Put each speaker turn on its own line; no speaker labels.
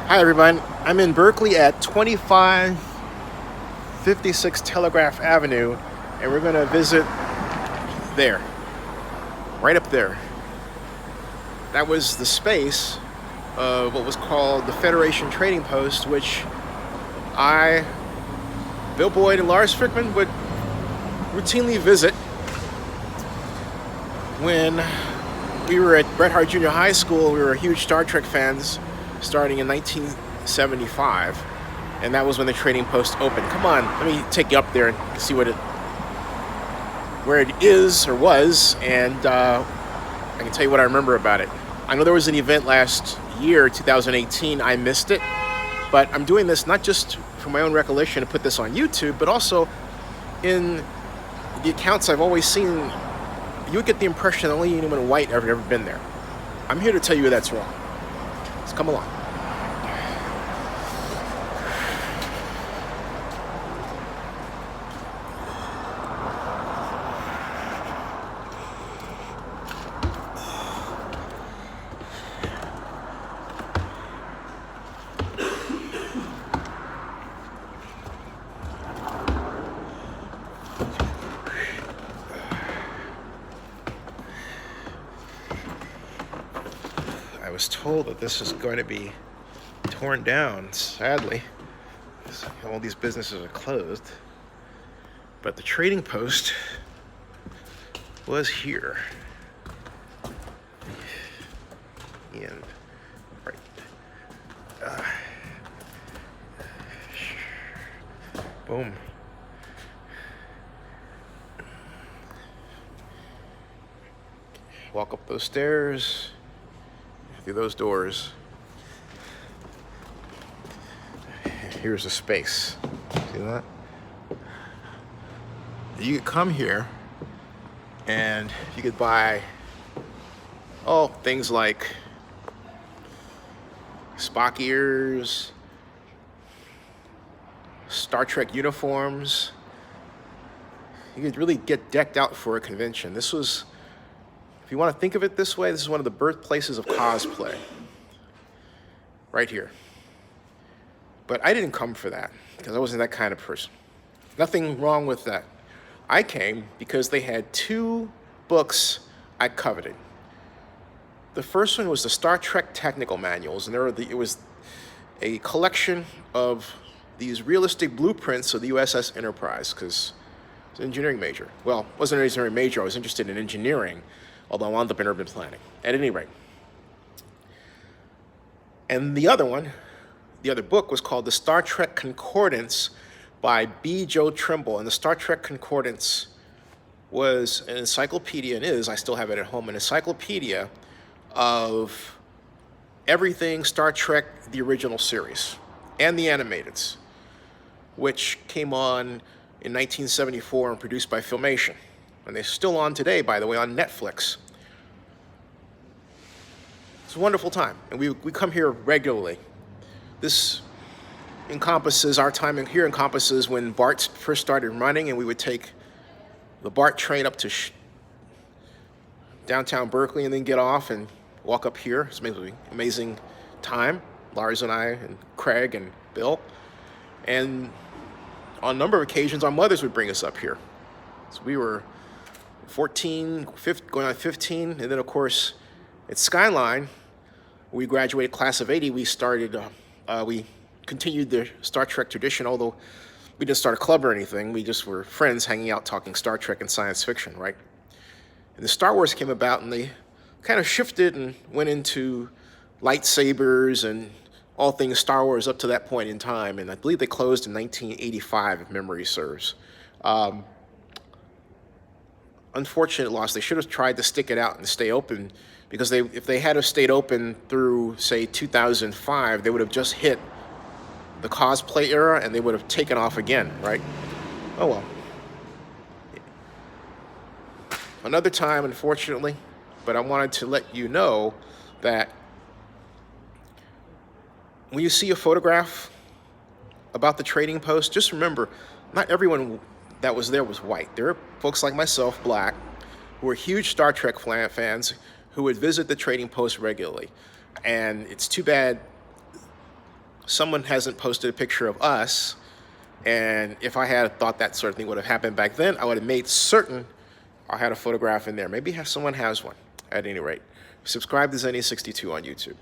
Hi everyone, I'm in Berkeley at 2556 Telegraph Avenue, and we're going to visit there, right up there. That was the space of what was called the Federation Trading Post, which Bill Boyd and Lars Frickman would routinely visit when we were at Bret Harte Junior High School. We were huge Star Trek fans starting in 1975, and that was when the Trading Post opened. Come on, let me take you up there and see where it is or was, and I can tell you what I remember about it. I know there was an event last year, 2018. I missed it, but I'm doing this not just for my own recollection to put this on YouTube, but also in the accounts I've always seen. You would get the impression that only anyone white ever been there. I'm here to tell you that's wrong. Let's come along. I was told that this is going to be torn down, sadly. All these businesses are closed. But the Trading Post was here. And right. Boom. Walk up those stairs, through those doors. Here's a space. See that? You could come here and you could buy things like Spock ears, Star Trek uniforms. You could really get decked out for a convention. This was, if you want to think of it this way, this is one of the birthplaces of cosplay. Right here. But I didn't come for that, because I wasn't that kind of person. Nothing wrong with that. I came because they had two books I coveted. The first one was the Star Trek technical manuals, and it was a collection of these realistic blueprints of the USS Enterprise, because I was an engineering major. Well, I wasn't an engineering major, I was interested in engineering, although I wound up in urban planning. At any rate. And the other book was called The Star Trek Concordance by B. Joe Trimble. And the Star Trek Concordance was an encyclopedia, and I still have it at home, an encyclopedia of everything Star Trek, the original series, and the animateds, which came on in 1974 and produced by Filmation. And they're still on today, by the way, on Netflix. It's a wonderful time, and we come here regularly. This encompasses, our time here encompasses when BART first started running, and we would take the BART train up to downtown Berkeley and then get off and walk up here. It's an amazing time. Lars and I and Craig and Bill. And on a number of occasions, our mothers would bring us up here. So we were 14, going on 15, and then of course at Skyline, we graduated class of 80, we continued the Star Trek tradition, although we didn't start a club or anything. We just were friends hanging out talking Star Trek and science fiction, right? And the Star Wars came about, and they kind of shifted and went into lightsabers and all things Star Wars up to that point in time. And I believe they closed in 1985, if memory serves. Unfortunate loss. They should have tried to stick it out and stay open, because if they had stayed open through, say, 2005, they would have just hit the cosplay era and they would have taken off again, right? Oh well. Another time, unfortunately, but I wanted to let you know that when you see a photograph about the Trading Post, just remember, not everyone that was there was white. There are folks like myself, black, who were huge Star Trek fans who would visit the Trading Post regularly. And it's too bad someone hasn't posted a picture of us, and if I had thought that sort of thing would have happened back then, I would have made certain I had a photograph in there. Maybe someone has one, at any rate. Subscribe to Zenny62 on YouTube.